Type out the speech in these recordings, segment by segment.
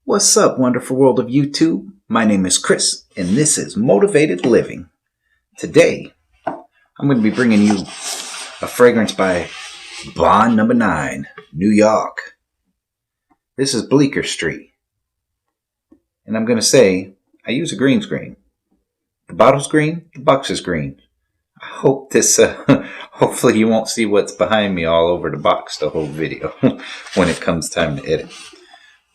What's up, wonderful world of YouTube? My name is Chris, and this is Motivated Living. Today, I'm going to be bringing you a fragrance by Bond Number 9, New York. This is Bleecker St. And I'm going to say, I use a green screen. The bottle's green, the box is green. I hope this, hopefully you won't see what's behind me all over the box the whole video when it comes time to edit.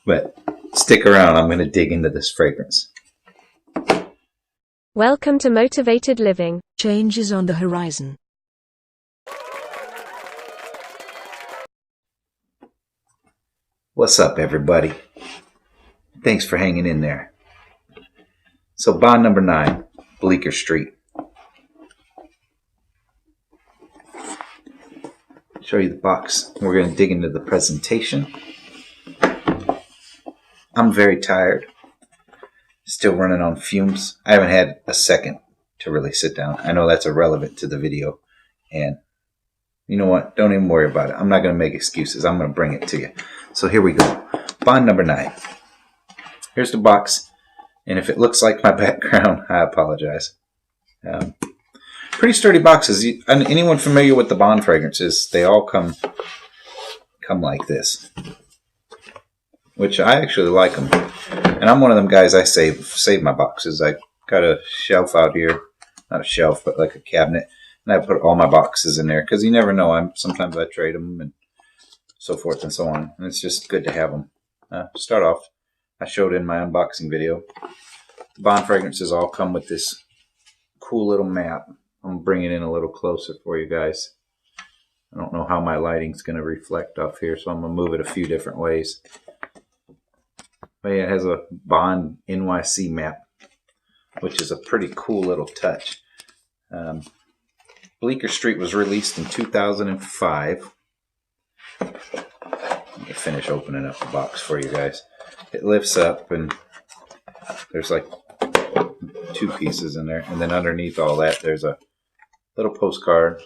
But stick around, I'm going to dig into this fragrance. Welcome to Motivated Living. Change is on the horizon. What's up, everybody? Thanks for hanging in there. So, Bond Number 9, Bleecker St. Show you the box. We're going to dig into the presentation. I'm very tired. Still running on fumes. I haven't had a second to really sit down. I know that's irrelevant to the video. And you know what? Don't even worry about it. I'm not going to make excuses. I'm going to bring it to you. So here we go. Bond Number 9. Here's the box. And if it looks like my background, I apologize. Pretty sturdy boxes. Anyone familiar with the Bond fragrances, they all come like this. Which I actually like them. And I'm one of them guys, I save my boxes. I got a shelf out here. Not a shelf, but like a cabinet. And I put all my boxes in there. Because you never know. Sometimes I trade them and so forth and so on. And it's just good to have them. To start off, I showed in my unboxing video. The Bond fragrances all come with this cool little map. I'm bringing it in a little closer for you guys. I don't know how my lighting's going to reflect off here, so I'm going to move it a few different ways. But yeah, it has a Bond NYC map, which is a pretty cool little touch. Bleecker St. was released in 2005. Let me finish opening up the box for you guys. It lifts up and there's like 2 pieces in there. And then underneath all that, there's a little postcard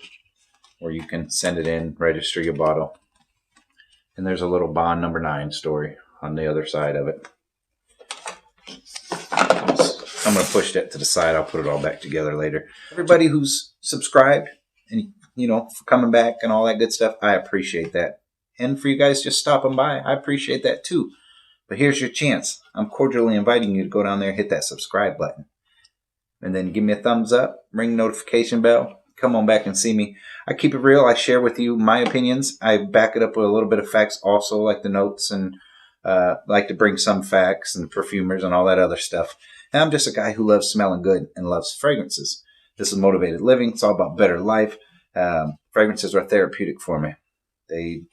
where you can send it in, register your bottle. And there's a little Bond Number 9 story on the other side of it. I'm going to push that to the side. I'll put it all back together later. Everybody who's subscribed and, for coming back and all that good stuff, I appreciate that. And for you guys just stopping by, I appreciate that too. But here's your chance. I'm cordially inviting you to go down there and hit that subscribe button. And then give me a thumbs up, ring notification bell. Come on back and see me. I keep it real. I share with you my opinions. I back it up with a little bit of facts also, like the notes, and like to bring some facts and perfumers and all that other stuff. And I'm just a guy who loves smelling good and loves fragrances. This is Motivated Living. It's all about better life. Fragrances are therapeutic for me. They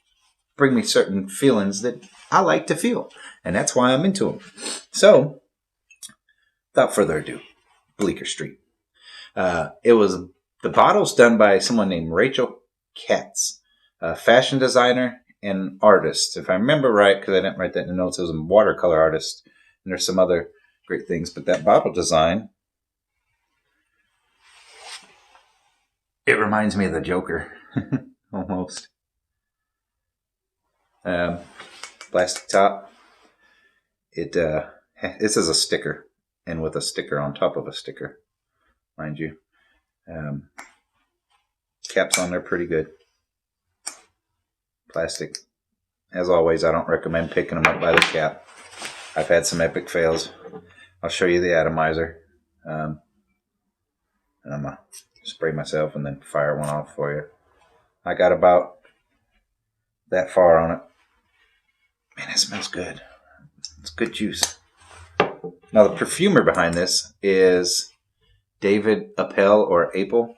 bring me certain feelings that I like to feel. And that's why I'm into them. So, without further ado, Bleecker St. The bottle's done by someone named Rachel Katz, a fashion designer and artist. If I remember right, because I didn't write that in the notes, it was a watercolor artist. And there's some other great things. But that bottle design, it reminds me of the Joker, almost. Plastic top. This is a sticker, and with a sticker on top of a sticker, mind you. Caps on there pretty good. Plastic. As always, I don't recommend picking them up by the cap. I've had some epic fails. I'll show you the atomizer. And I'm going to spray myself and then fire one off for you. I got about that far on it. Man, it smells good. It's good juice. Now, the perfumer behind this is David Appel or Apel.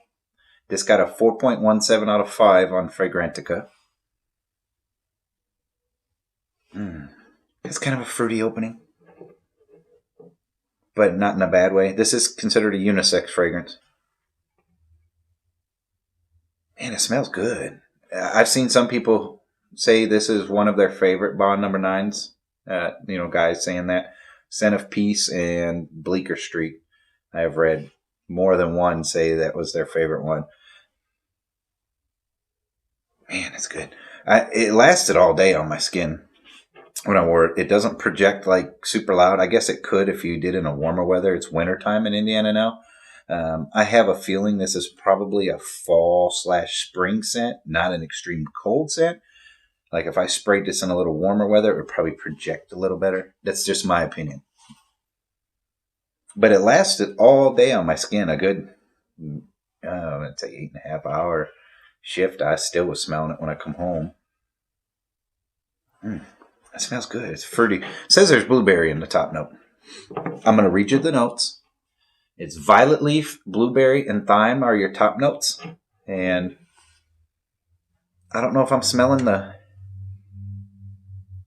This got a 4.17 out of 5 on Fragrantica. It's kind of a fruity opening, but not in a bad way. This is considered a unisex fragrance. Man, it smells good. I've seen some people say this is one of their favorite Bond Number 9s. Guys saying that. Scent of Peace and Bleecker St. I have read more than one say that was their favorite one. Man, it's good. It lasted all day on my skin. when I wore it. It doesn't project like super loud. I guess it could if you did in a warmer weather. It's wintertime in Indiana now. I have a feeling this is probably a fall/spring scent, not an extreme cold scent. Like if I sprayed this in a little warmer weather, it would probably project a little better. That's just my opinion. But it lasted all day on my skin. A good, I'd say 8.5 hour shift. I still was smelling it when I come home. That smells good. It's fruity. It says there's blueberry in the top note. I'm going to read you the notes. It's violet leaf, blueberry, and thyme are your top notes. And I don't know if I'm smelling the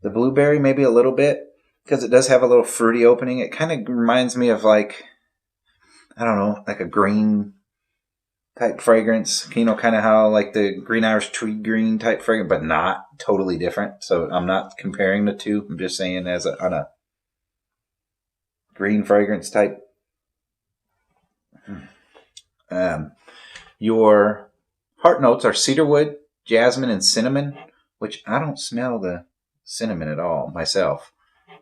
blueberry, maybe a little bit, because it does have a little fruity opening. It kind of reminds me of like, I don't know, like a green type fragrance. You know, kind of how like the Green Irish Tweed Green type fragrance, but not totally different. So I'm not comparing the two. I'm just saying on a green fragrance type. Your heart notes are cedarwood, jasmine, and cinnamon, which I don't smell the cinnamon at all myself.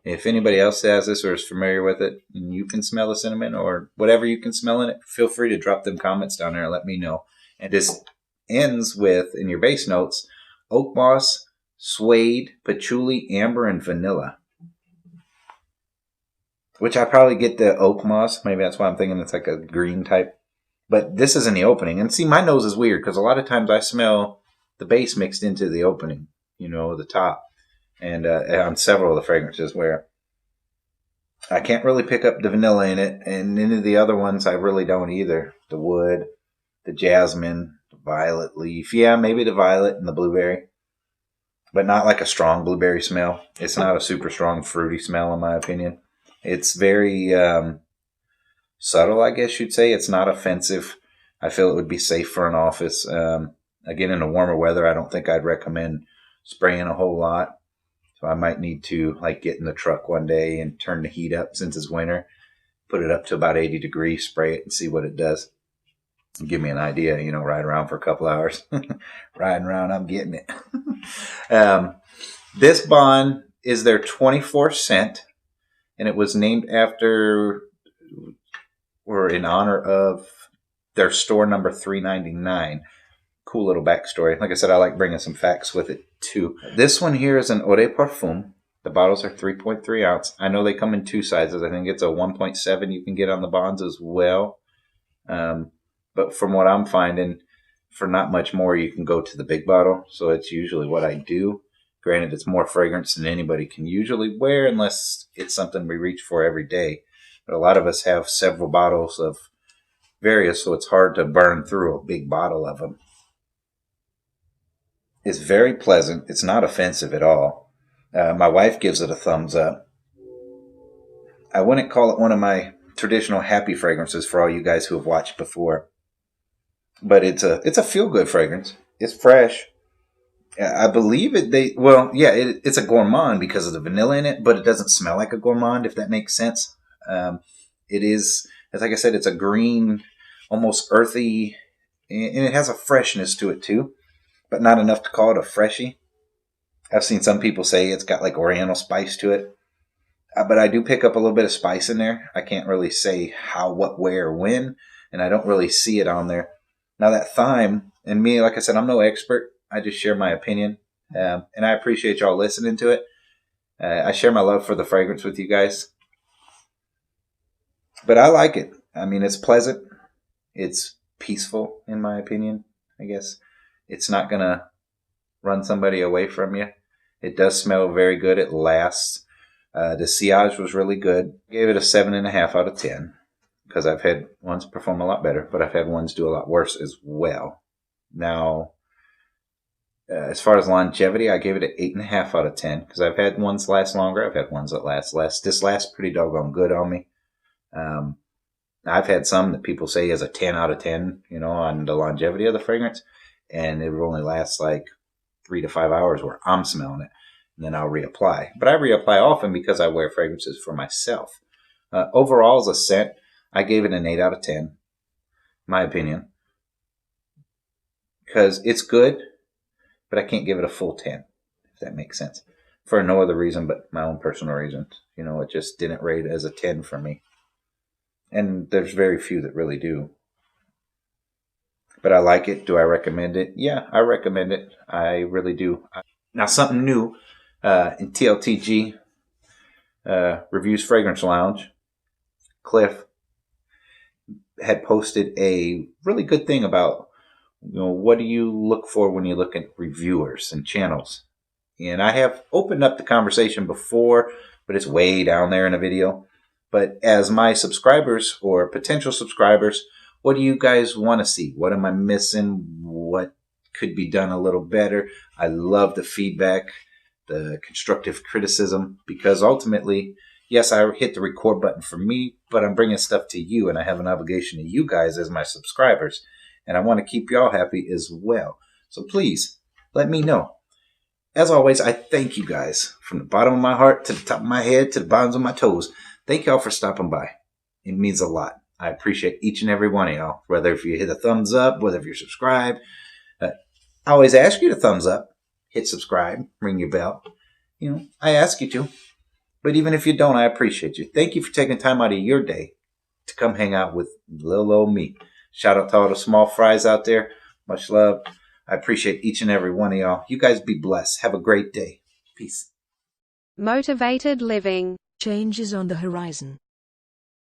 If anybody else has this or is familiar with it, and you can smell the cinnamon or whatever you can smell in it, feel free to drop them comments down there and let me know. And this ends with, in your base notes, oak moss, suede, patchouli, amber, and vanilla. Which I probably get the oak moss. Maybe that's why I'm thinking it's like a green type. But this is in the opening. And see, my nose is weird because a lot of times I smell the base mixed into the opening, the top. And on several of the fragrances where I can't really pick up the vanilla in it. And any of the other ones, I really don't either. The wood, the jasmine, the violet leaf. Yeah, maybe the violet and the blueberry. But not like a strong blueberry smell. It's not a super strong fruity smell in my opinion. It's very subtle, I guess you'd say. It's not offensive. I feel it would be safe for an office. Again, in the warmer weather, I don't think I'd recommend spraying a whole lot. So I might need to get in the truck one day and turn the heat up since it's winter, put it up to about 80 degrees, spray it and see what it does. And give me an idea, ride around for a couple hours. Riding around, I'm getting it. This bond is their 24th scent, and it was named after or in honor of their store number 399. Cool little backstory. Like I said, I like bringing some facts with it too. This one here is an eau de parfum. The bottles are 3.3 ounce. I know they come in two sizes. I think it's a 1.7 you can get on the bonds as well. But from what I'm finding, for not much more, you can go to the big bottle. So it's usually what I do. Granted, it's more fragrance than anybody can usually wear unless it's something we reach for every day. But a lot of us have several bottles of various, so it's hard to burn through a big bottle of them. It's very pleasant. It's not offensive at all. My wife gives it a thumbs up. I wouldn't call it one of my traditional happy fragrances for all you guys who have watched before. But it's a feel-good fragrance. It's fresh. I believe it's a gourmand because of the vanilla in it, but it doesn't smell like a gourmand, if that makes sense. It is, like I said, it's a green, almost earthy, and it has a freshness to it too, but not enough to call it a freshie. I've seen some people say it's got like oriental spice to it, but I do pick up a little bit of spice in there. I can't really say how, what, where, when, and I don't really see it on there. Now that thyme, and me, like I said, I'm no expert. I just share my opinion, and I appreciate y'all listening to it. I share my love for the fragrance with you guys. But I like it. I mean, it's pleasant. It's peaceful, in my opinion, I guess. It's not going to run somebody away from you. It does smell very good. It lasts. The sillage was really good. I gave it a 7.5 out of 10 because I've had ones perform a lot better, but I've had ones do a lot worse as well. Now, as far as longevity, I gave it an 8.5 out of 10 because I've had ones last longer. I've had ones that last less. This lasts pretty doggone good on me. I've had some that people say is a 10 out of 10, on the longevity of the fragrance, and it will only last like 3 to 5 hours where I'm smelling it, and then I'll reapply. But I reapply often because I wear fragrances for myself. Overall, as a scent, I gave it an 8 out of 10, my opinion, because it's good, but I can't give it a full 10, if that makes sense. for no other reason but my own personal reasons. You know, it just didn't rate as a 10 for me. And there's very few that really do. But I like it. Do I recommend it? Yeah, I recommend it. I really do. Now, something new in TLTG Reviews Fragrance Lounge, Cliff had posted a really good thing about, what do you look for when you look at reviewers and channels? And I have opened up the conversation before, but it's way down there in a video. But as my subscribers or potential subscribers, what do you guys want to see? What am I missing? What could be done a little better? I love the feedback, the constructive criticism, because ultimately, yes, I hit the record button for me, but I'm bringing stuff to you, and I have an obligation to you guys as my subscribers, and I want to keep y'all happy as well. So please, let me know. As always, I thank you guys from the bottom of my heart to the top of my head to the bottoms of my toes. Thank y'all for stopping by. It means a lot. I appreciate each and every one of y'all, whether if you hit a thumbs up, whether if you're subscribed. I always ask you to thumbs up, hit subscribe, ring your bell. I ask you to. But even if you don't, I appreciate you. Thank you for taking time out of your day to come hang out with little old me. Shout out to all the small fries out there. Much love. I appreciate each and every one of y'all. You guys be blessed. Have a great day. Peace. Motivated living. Change is on the horizon.